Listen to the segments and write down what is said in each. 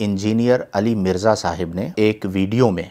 Engineer علی مرزا صاحب نے ایک ویڈیو میں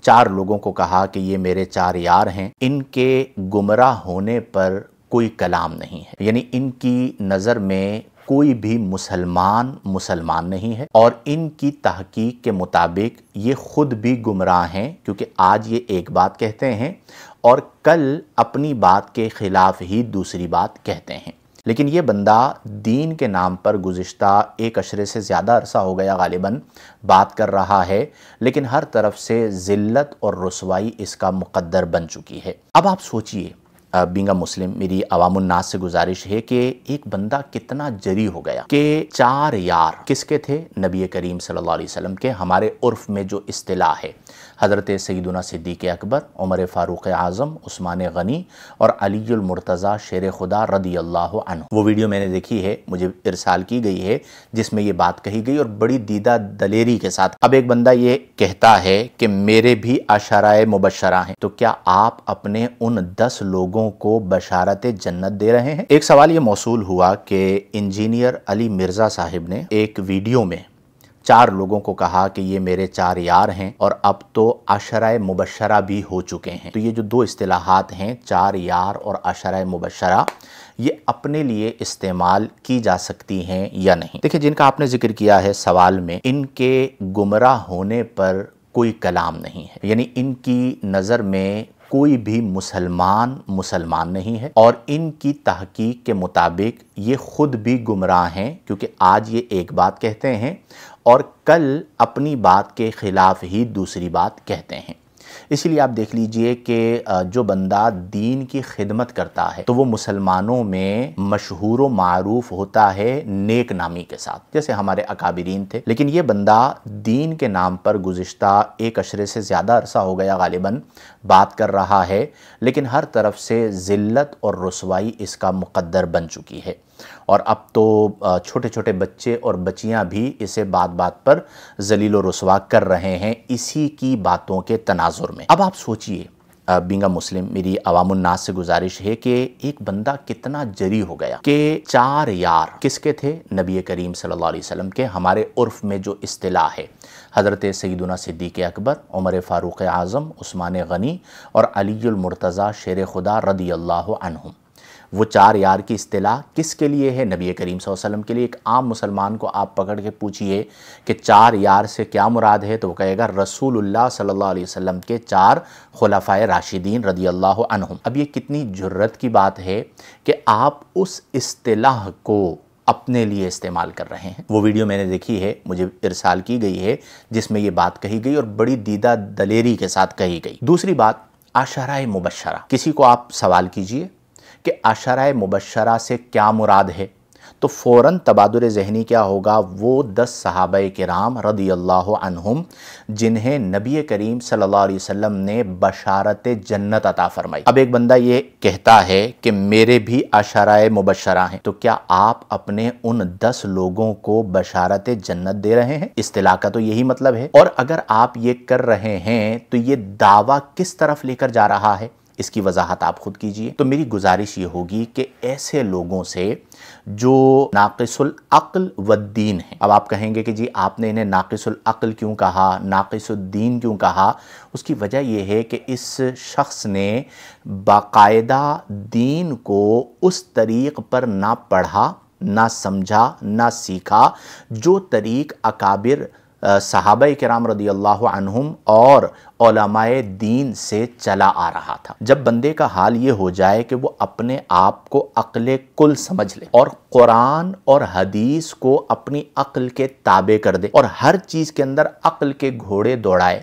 4 لوگوں کو کہا کہ یہ میرے 4 یار ہیں، ان کے گمراہ ہونے پر کوئی کلام نہیں ہے، یعنی ان کی نظر میں کوئی بھی مسلمان نہیں ہے، اور ان کی تحقیق کے مطابق یہ خود بھی گمراہ ہیں، کیونکہ آج یہ ایک بات کہتے ہیں اور کل اپنی بات کے خلاف ہی دوسری بات کہتے ہیں۔ لیکن یہ بندہ دین کے نام پر گزشتہ 1 عشرے سے زیادہ عرصہ ہو گیا غالباً بات کر رہا ہے، لیکن ہر طرف سے ذلت اور رسوائی اس کا مقدر بن چکی ہے۔ اب آپ سوچئے، بینگ اے مسلم میری عوام الناس سے گزارش ہے کہ ایک بندہ کتنا جری ہو گیا کہ 4 یار کس کے تھے؟ نبی کریم صلی اللہ علیہ وسلم کے۔ ہمارے عرف میں جو اصطلاح ہے، حضرت سیدنا صدیق اکبر، عمر فاروق اعظم، عثمان غنی اور علی المرتضیٰ شیر خدا رضی اللہ عنہ۔ وہ ویڈیو میں نے دیکھی ہے، مجھے ارسال کی گئی ہے، جس میں یہ بات کہی گئی اور بڑی دیدہ دلیری کے ساتھ۔ اب ایک بندہ یہ کہتا ہے کہ میرے بھی عشرہ مبشرہ ہیں، تو کیا آپ اپنے ان 10 لوگوں کو بشارت جنت دے رہے ہیں؟ ایک سوال یہ موصول ہوا کہ انجینئر علی مرزا صاحب نے ایک ویڈیو میں 4 لوگوں کو کہا کہ یہ میرے 4 یار ہیں، اور اب تو عشرہ مبشرہ بھی ہو چکے ہیں۔ تو یہ جو 2 اصطلاحات ہیں، 4 یار اور عشرہ مبشرہ، یہ اپنے لیے استعمال کی جا سکتی ہیں یا نہیں؟ دیکھیں، جن کا آپ نے ذکر کیا ہے سوال میں، ان کے گمراہ ہونے پر کوئی کلام نہیں ہے، یعنی ان کی نظر میں کوئی بھی مسلمان نہیں ہے، اور ان کی تحقیق کے مطابق یہ خود بھی گمراہ ہیں، کیونکہ آج یہ ایک بات کہتے ہیں اور کل اپنی بات کے خلاف ہی دوسری بات کہتے ہیں۔ اسی لیے آپ دیکھ لیجئے کہ جو بندہ دین کی خدمت کرتا ہے تو وہ مسلمانوں میں مشہور و معروف ہوتا ہے نیک نامی کے ساتھ، جیسے ہمارے اکابرین تھے۔ لیکن یہ بندہ دین کے نام پر گزشتہ 1 عشرے سے زیادہ عرصہ ہو گیا غالباً بات کر رہا ہے، لیکن ہر طرف سے ذلت اور رسوائی اس کا مقدر بن چکی ہے، اور اب تو چھوٹے چھوٹے بچے اور بچیاں بھی اسے بات بات پر ذلیل و رسوا کر رہے ہیں اسی کی باتوں کے تناظر میں۔ اب آپ سوچئے، بینگ اے مسلم میری عوام الناس سے گزارش ہے کہ ایک بندہ کتنا جری ہو گیا کہ 4 یار کس کے تھے؟ نبی کریم صلی اللہ علیہ وسلم کے۔ ہمارے عرف میں جو اصطلاح ہے، حضرت سیدنا صدیق اکبر، عمر فاروق اعظم، عثمان غنی اور علی المرتضیٰ شیر خدا رضی اللہ عنہ۔ وہ 4 یار کی اصطلاح کس کے لیے ہے؟ نبی کریم صلی اللہ علیہ وسلم کے لیے۔ ایک عام مسلمان کو آپ پکڑ کے پوچھئے کہ 4 یار سے کیا مراد ہے، تو وہ کہے گا رسول اللہ صلی اللہ علیہ وسلم کے 4 خلفائے راشدین رضی اللہ عنہم۔ اب یہ کتنی جرت کی بات ہے کہ آپ اس اصطلاح کو اپنے لیے استعمال کر رہے ہیں۔ وہ ویڈیو میں نے دیکھی ہے، مجھے ارسال کی گئی ہے، جس میں یہ بات کہی گئی اور بڑی دیدہ دلیری کے ساتھ کہی گئی۔ دوسری بات، عشرہ مبشرہ۔ کسی کو آپ سوال کیجئے کہ عشرہ مبشرہ سے کیا مراد ہے، تو فوراً تبادر ذہنی کیا ہوگا؟ وہ 10 صحابہ کرام رضی اللہ عنہم جنہیں نبی کریم صلی اللہ علیہ وسلم نے بشارت جنت عطا فرمائی۔ اب ایک بندہ یہ کہتا ہے کہ میرے بھی عشرہ مبشرہ ہیں، تو کیا آپ اپنے ان 10 لوگوں کو بشارت جنت دے رہے ہیں؟ اصطلاح کا تو یہی مطلب ہے، اور اگر آپ یہ کر رہے ہیں تو یہ دعویٰ کس طرف لے کر جا رہا ہے، اس کی وضاحت آپ خود کیجئے۔ تو میری گزارش یہ ہوگی کہ ایسے لوگوں سے جو ناقص العقل والدین ہیں، اب آپ کہیں گے کہ جی آپ نے انہیں ناقص العقل کیوں کہا، ناقص الدین کیوں کہا؟ اس کی وجہ یہ ہے کہ اس شخص نے باقاعدہ دین کو اس طریق پر نہ پڑھا، نہ سمجھا، نہ سیکھا جو طریق اکابر صحابہ کرام رضی اللہ عنہم اور علماء دین سے چلا آ رہا تھا۔ جب بندے کا حال یہ ہو جائے کہ وہ اپنے آپ کو عقل کل سمجھ لے اور قرآن اور حدیث کو اپنی عقل کے تابع کر دے، اور ہر چیز کے اندر عقل کے گھوڑے دوڑائے،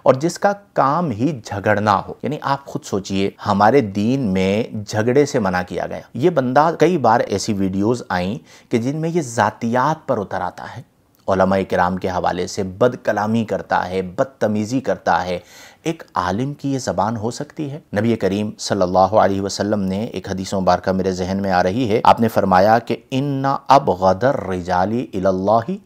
اور جس کا کام ہی جھگڑنا ہو، یعنی آپ خود سوچئے ہمارے دین میں جھگڑے سے منع کیا گیا۔ یہ بندہ کئی بار ایسی ویڈیوز آئیں کہ جن میں یہ ذاتیات پر اتر آتا ہے، علماء کرام کے حوالے سے بد کلامی کرتا ہے، بدتمیزی کرتا ہے۔ ایک عالم کی یہ زبان ہو سکتی ہے؟ نبی کریم صلی اللہ علیہ وسلم نے ایک حدیث مبارکہ میرے ذہن میں آ رہی ہے، آپ نے فرمایا کہ اِنَّ أَبْغَضَ الرِّجَالِ إِلَى اللَّهِ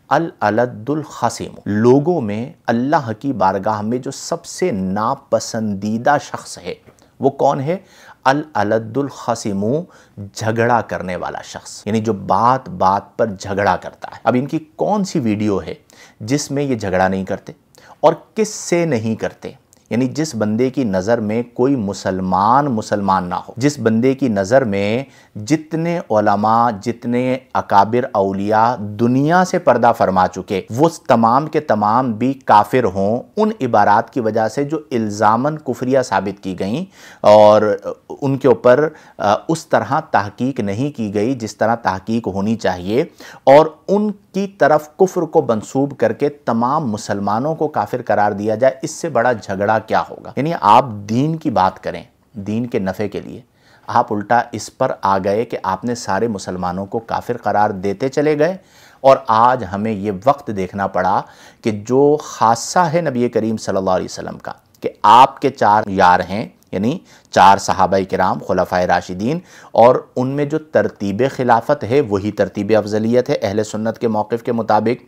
الْأَلَدُّ الْخَصِيمُ۔ لوگوں میں اللہ کی بارگاہ میں جو سب سے ناپسندیدہ شخص ہے وہ کون ہے؟ الالد الخصمو، جھگڑا کرنے والا شخص، یعنی جو بات بات پر جھگڑا کرتا ہے۔ اب ان کی کون سی ویڈیو ہے جس میں یہ جھگڑا نہیں کرتے اور کس سے نہیں کرتے؟ یعنی جس بندے کی نظر میں کوئی مسلمان نہ ہو، جس بندے کی نظر میں جتنے علماء، جتنے اکابر اولیاء دنیا سے پردہ فرما چکے، وہ تمام کے تمام بھی کافر ہوں، ان عبارات کی وجہ سے جو الزاماً کفریہ ثابت کی گئیں اور ان کے اوپر اس طرح تحقیق نہیں کی گئی جس طرح تحقیق ہونی چاہیے، اور ان کی طرف کفر کو منسوب کر کے تمام مسلمانوں کو کافر قرار دیا جائے، اس سے بڑا جھگڑا کیا ہوگا؟ یعنی آپ دین کی بات کریں، دین کے نفع کے لیے، آپ الٹا اس پر آ گئے کہ آپ نے سارے مسلمانوں کو کافر قرار دیتے چلے گئے، اور آج ہمیں یہ وقت دیکھنا پڑا کہ جو خاصہ ہے نبی کریم صلی اللہ علیہ وسلم کا کہ آپ کے 4 یار ہیں، یعنی 4 صحابہ کرام خلفائے راشدین، اور ان میں جو ترتیب خلافت ہے وہی ترتیب افضلیت ہے اہل سنت کے موقف کے مطابق،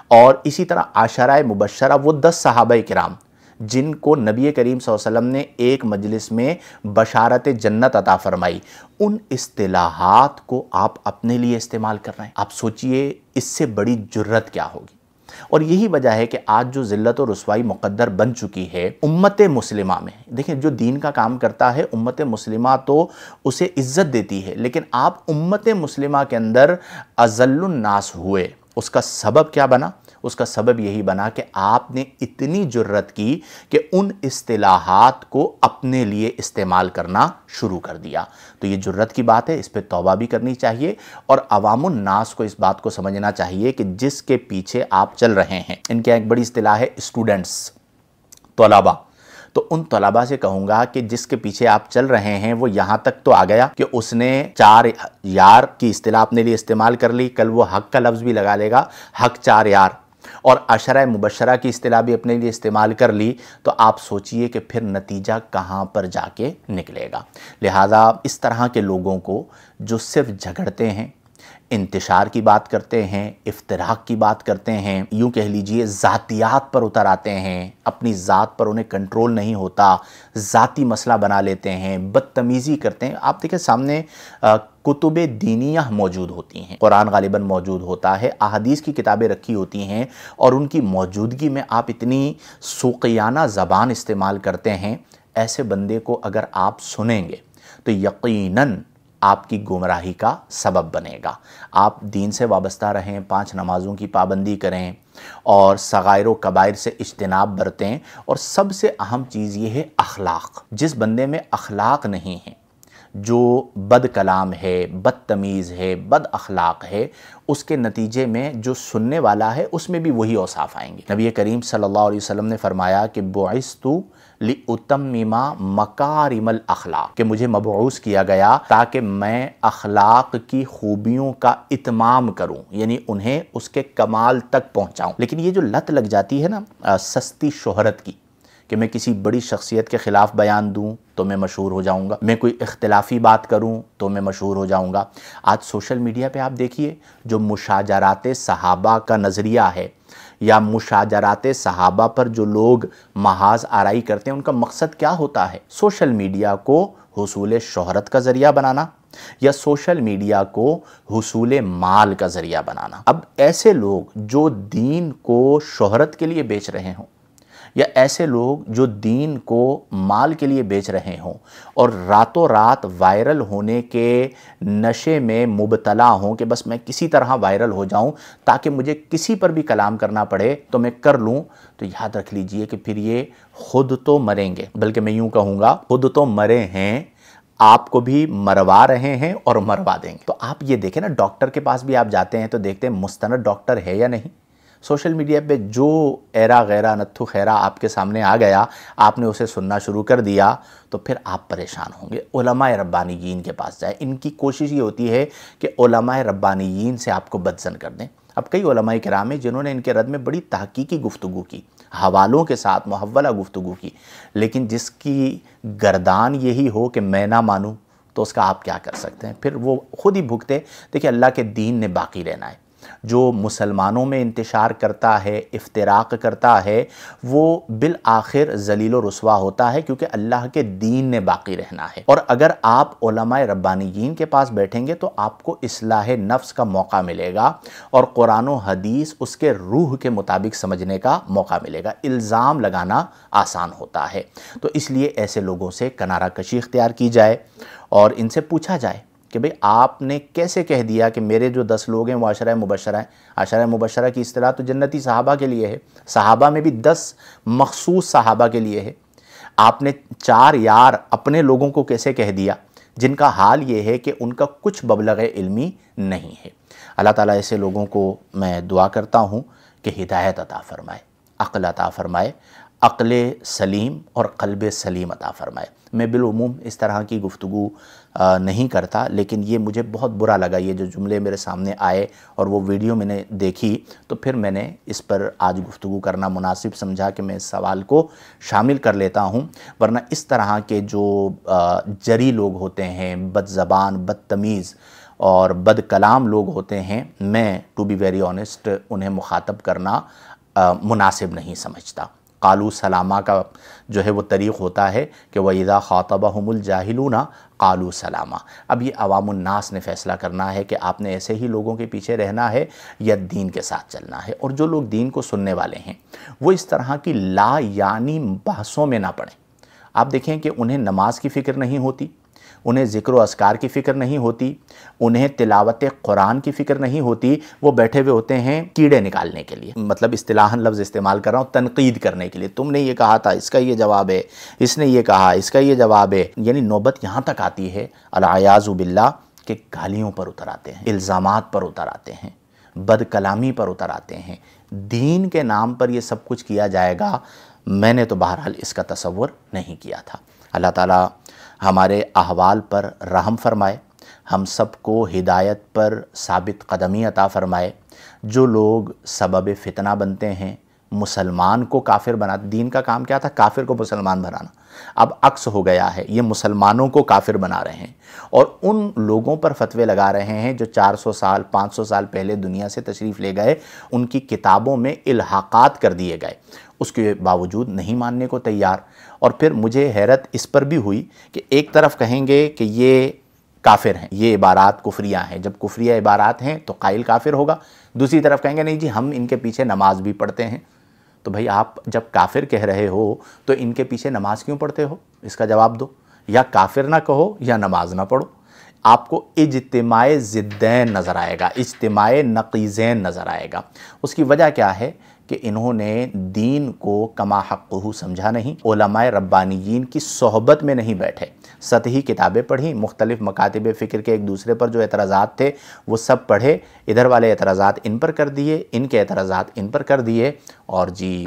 اور اسی طرح عشرہ مبشرہ وہ 10 صحابہ کرام جن کو نبی کریم صلی اللہ علیہ وسلم نے ایک مجلس میں بشارت جنت عطا فرمائی، ان اصطلاحات کو آپ اپنے لیے استعمال کر رہے ہیں۔ آپ سوچئے اس سے بڑی جرت کیا ہوگی؟ اور یہی وجہ ہے کہ آج جو ذلت و رسوائی مقدر بن چکی ہے امت مسلمہ میں، دیکھیں جو دین کا کام کرتا ہے امت مسلمہ تو اسے عزت دیتی ہے، لیکن آپ امت مسلمہ کے اندر اذل الناس ہوئے، اس کا سبب کیا بنا؟ اس کا سبب یہی بنا کہ آپ نے اتنی جرت کی کہ ان اصطلاحات کو اپنے لیے استعمال کرنا شروع کر دیا۔ تو یہ جرت کی بات ہے، اس پہ توبہ بھی کرنی چاہیے، اور عوام الناس کو اس بات کو سمجھنا چاہیے کہ جس کے پیچھے آپ چل رہے ہیں، ان کی ایک بڑی اصطلاح ہے اسٹوڈنٹس، طلبہ، تو ان طلبہ سے کہوں گا کہ جس کے پیچھے آپ چل رہے ہیں وہ یہاں تک تو آ گیا کہ اس نے 4 یار کی اصطلاح اپنے لیے استعمال کر لی، کل وہ حق کا لفظ بھی لگا لے گا، حق 4 یار، اور عشرہ مبشرہ کی اصطلاح بھی اپنے لیے استعمال کر لی، تو آپ سوچئے کہ پھر نتیجہ کہاں پر جا کے نکلے گا۔ لہٰذا اس طرح کے لوگوں کو جو صرف جھگڑتے ہیں، انتشار کی بات کرتے ہیں، افتراق کی بات کرتے ہیں، یوں کہہ لیجئے ذاتیات پر اتر آتے ہیں، اپنی ذات پر انہیں کنٹرول نہیں ہوتا، ذاتی مسئلہ بنا لیتے ہیں، بدتمیزی کرتے ہیں۔ آپ دیکھیں سامنے کتب دینیہ موجود ہوتی ہیں، قرآن غالباً موجود ہوتا ہے، احادیث کی کتابیں رکھی ہوتی ہیں، اور ان کی موجودگی میں آپ اتنی سوقیانہ زبان استعمال کرتے ہیں۔ ایسے بندے کو اگر آپ سنیں گے تو یقیناً آپ کی گمراہی کا سبب بنے گا۔ آپ دین سے وابستہ رہیں، 5 نمازوں کی پابندی کریں، اور صغائر و کبائر سے اجتناب برتیں، اور سب سے اہم چیز یہ ہے اخلاق۔ جس بندے میں اخلاق نہیں ہے، جو بد کلام ہے، بدتمیز ہے، بد اخلاق ہے، اس کے نتیجے میں جو سننے والا ہے اس میں بھی وہی اوصاف آئیں گے۔ نبی کریم صلی اللہ علیہ وسلم نے فرمایا کہ بعثت لأتمم مکارم الاخلاق، کہ مجھے مبعوث کیا گیا تاکہ میں اخلاق کی خوبیوں کا اتمام کروں، یعنی انہیں اس کے کمال تک پہنچاؤں۔ لیکن یہ جو لت لگ جاتی ہے نا سستی شہرت کی، کہ میں کسی بڑی شخصیت کے خلاف بیان دوں تو میں مشہور ہو جاؤں گا، میں کوئی اختلافی بات کروں تو میں مشہور ہو جاؤں گا۔ آج سوشل میڈیا پہ آپ دیکھیے جو مشاجرات صحابہ کا نظریہ ہے، یا مشاجرات صحابہ پر جو لوگ محاذ آرائی کرتے ہیں، ان کا مقصد کیا ہوتا ہے؟ سوشل میڈیا کو حصول شہرت کا ذریعہ بنانا، یا سوشل میڈیا کو حصول مال کا ذریعہ بنانا۔ اب ایسے لوگ جو دین کو شہرت کے لیے بیچ رہے ہوں، یا ایسے لوگ جو دین کو مال کے لیے بیچ رہے ہوں، اور راتوں رات وائرل ہونے کے نشے میں مبتلا ہوں کہ بس میں کسی طرح وائرل ہو جاؤں تاکہ مجھے کسی پر بھی کلام کرنا پڑے تو میں کر لوں، تو یاد رکھ لیجئے کہ پھر یہ خود تو مریں گے، بلکہ میں یوں کہوں گا خود تو مرے ہیں، آپ کو بھی مروا رہے ہیں اور مروا دیں گے۔ تو آپ یہ دیکھیں نا، ڈاکٹر کے پاس بھی آپ جاتے ہیں تو دیکھتے ہیں مستند ڈاکٹر ہے یا نہیں۔ سوشل میڈیا پہ جو ایرا غیرہ نتھو خیرہ آپ کے سامنے آ گیا، آپ نے اسے سننا شروع کر دیا، تو پھر آپ پریشان ہوں گے۔ علماء ربانیین کے پاس جائیں، ان کی کوشش یہ ہوتی ہے کہ علماء ربانیین سے آپ کو بدزن کر دیں۔ اب کئی علماء کرام ہیں جنہوں نے ان کے رد میں بڑی تحقیقی گفتگو کی، حوالوں کے ساتھ محولہ گفتگو کی، لیکن جس کی گردان یہی ہو کہ میں نہ مانوں تو اس کا آپ کیا کر سکتے ہیں؟ پھر وہ خود ہی بھگتے۔ دیکھیں اللہ کے دین نے باقی رہنا ہے، جو مسلمانوں میں انتشار کرتا ہے، افتراق کرتا ہے، وہ بالآخر ذلیل و رسوا ہوتا ہے، کیونکہ اللہ کے دین نے باقی رہنا ہے۔ اور اگر آپ علماء ربانیین کے پاس بیٹھیں گے تو آپ کو اصلاح نفس کا موقع ملے گا اور قرآن و حدیث اس کے روح کے مطابق سمجھنے کا موقع ملے گا۔ الزام لگانا آسان ہوتا ہے، تو اس لیے ایسے لوگوں سے کنارہ کشی اختیار کی جائے اور ان سے پوچھا جائے کہ بھئی آپ نے کیسے کہہ دیا کہ میرے جو 10 لوگ ہیں وہ عشرہ مبشرہ ہیں۔ عشرہ مبشرہ کی اصطلاح تو جنتی صحابہ کے لیے ہے، صحابہ میں بھی 10 مخصوص صحابہ کے لیے ہے۔ آپ نے 4 یار اپنے لوگوں کو کیسے کہہ دیا جن کا حال یہ ہے کہ ان کا کچھ مبلغ علمی نہیں ہے۔ اللہ تعالیٰ ایسے لوگوں کو میں دعا کرتا ہوں کہ ہدایت عطا فرمائے، عقل عطا فرمائے، عقل سلیم اور قلب سلیم عطا فرمائے۔ میں بالعموم اس طرح کی گفتگو نہیں کرتا، لیکن یہ مجھے بہت برا لگا، یہ جو جملے میرے سامنے آئے اور وہ ویڈیو میں نے دیکھی تو پھر میں نے اس پر آج گفتگو کرنا مناسب سمجھا کہ میں اس سوال کو شامل کر لیتا ہوں، ورنہ اس طرح کے جو جری لوگ ہوتے ہیں، بد زبان، بدتمیز اور بد کلام لوگ ہوتے ہیں، میں ٹو بی ویری آنیسٹ انہیں مخاطب کرنا مناسب نہیں سمجھتا۔ قالوا سلامہ کا جو ہے وہ طریق ہوتا ہے کہ وَإِذَا خَاطَبَهُمُ الْجَاهِلُونَ قَالُوا سَلَامًا۔ اب یہ عوام الناس نے فیصلہ کرنا ہے کہ آپ نے ایسے ہی لوگوں کے پیچھے رہنا ہے یا دین کے ساتھ چلنا ہے، اور جو لوگ دین کو سننے والے ہیں وہ اس طرح کی لا یعنی بحثوں میں نہ پڑیں۔ آپ دیکھیں کہ انہیں نماز کی فکر نہیں ہوتی، انہیں ذکر و اذکار کی فکر نہیں ہوتی، انہیں تلاوت قرآن کی فکر نہیں ہوتی، وہ بیٹھے ہوئے ہوتے ہیں کیڑے نکالنے کے لیے، مطلب اصطلاحاً لفظ استعمال کر رہا ہوں، تنقید کرنے کے لیے۔ تم نے یہ کہا تھا، اس کا یہ جواب ہے، اس نے یہ کہا، اس کا یہ جواب ہے۔ یعنی نوبت یہاں تک آتی ہے العیاذ باللہ کہ گالیوں پر اتر آتے ہیں، الزامات پر اتر آتے ہیں، بد کلامی پر اتر آتے ہیں۔ دین کے نام پر یہ سب کچھ کیا جائے گا، میں نے تو بہرحال اس کا تصور نہیں کیا تھا۔ اللہ تعالیٰ ہمارے احوال پر رحم فرمائے، ہم سب کو ہدایت پر ثابت قدمی عطا فرمائے۔ جو لوگ سبب فتنہ بنتے ہیں، مسلمان کو کافر بنا، دین کا کام کیا تھا؟ کافر کو مسلمان بنانا، اب عکس ہو گیا ہے، یہ مسلمانوں کو کافر بنا رہے ہیں اور ان لوگوں پر فتوے لگا رہے ہیں جو 400 سال 500 سال پہلے دنیا سے تشریف لے گئے، ان کی کتابوں میں الحاقات کر دیے گئے، اس کے باوجود نہیں ماننے کو تیار۔ اور پھر مجھے حیرت اس پر بھی ہوئی کہ ایک طرف کہیں گے کہ یہ کافر ہیں، یہ عبارات کفریہ ہیں، جب کفریہ عبارات ہیں تو قائل کافر ہوگا، دوسری طرف کہیں گے نہیں جی ہم ان کے پیچھے نماز بھی پڑھتے ہیں۔ تو بھئی آپ جب کافر کہہ رہے ہو تو ان کے پیچھے نماز کیوں پڑھتے ہو؟ اس کا جواب دو، یا کافر نہ کہو یا نماز نہ پڑھو۔ آپ کو اجتماع ضدین نظر آئے گا، اجتماع نقیضین نظر آئے گا۔ اس کی وجہ کیا ہے کہ انہوں نے دین کو کما حقہ سمجھا نہیں، علماء ربانیین کی صحبت میں نہیں بیٹھے، سطحی کتابیں پڑھی، مختلف مکاتب فکر کے ایک دوسرے پر جو اعتراضات تھے وہ سب پڑھے، ادھر والے اعتراضات ان پر کر دیے، ان کے اعتراضات ان پر کر دیے، اور جی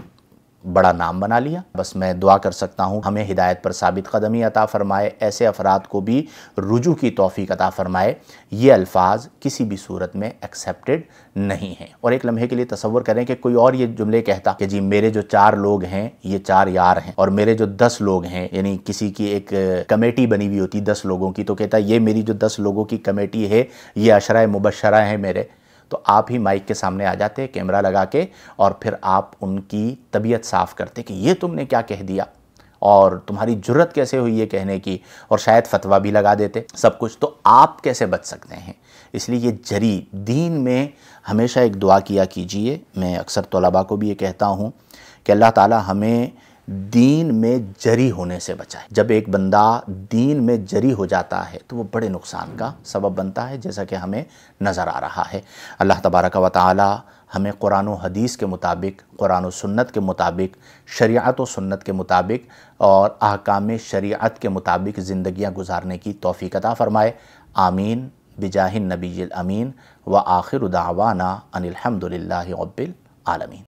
بڑا نام بنا لیا۔ بس میں دعا کر سکتا ہوں ہمیں ہدایت پر ثابت قدمی عطا فرمائے، ایسے افراد کو بھی رجوع کی توفیق عطا فرمائے۔ یہ الفاظ کسی بھی صورت میں ایکسیپٹڈ نہیں ہیں۔ اور ایک لمحے کے لیے تصور کریں کہ کوئی اور یہ جملے کہتا کہ جی میرے جو 4 لوگ ہیں یہ 4 یار ہیں، اور میرے جو 10 لوگ ہیں، یعنی کسی کی ایک کمیٹی بنی ہوئی ہوتی 10 لوگوں کی، تو کہتا یہ میری جو 10 لوگوں کی کمیٹی ہے یہ عشرہ مبشرہ ہیں میرے، تو آپ ہی مائک کے سامنے آ جاتے کیمرہ لگا کے اور پھر آپ ان کی طبیعت صاف کرتے کہ یہ تم نے کیا کہہ دیا اور تمہاری جرت کیسے ہوئی یہ کہنے کی، اور شاید فتویٰ بھی لگا دیتے سب کچھ۔ تو آپ کیسے بچ سکتے ہیں؟ اس لیے یہ جری دین میں ہمیشہ ایک دعا کیا کیجئے۔ میں اکثر طلباء کو بھی یہ کہتا ہوں کہ اللہ تعالیٰ ہمیں دین میں جری ہونے سے بچائے۔ جب ایک بندہ دین میں جری ہو جاتا ہے تو وہ بڑے نقصان کا سبب بنتا ہے، جیسا کہ ہمیں نظر آ رہا ہے۔ اللہ تبارک و تعالی ہمیں قرآن و حدیث کے مطابق، قرآن و سنت کے مطابق، شریعت و سنت کے مطابق اور احکام شریعت کے مطابق زندگیاں گزارنے کی توفیق عطا فرمائے۔ آمین بجاہ النبی الامین، وآخر دعوانا ان الحمد للہ رب العالمین۔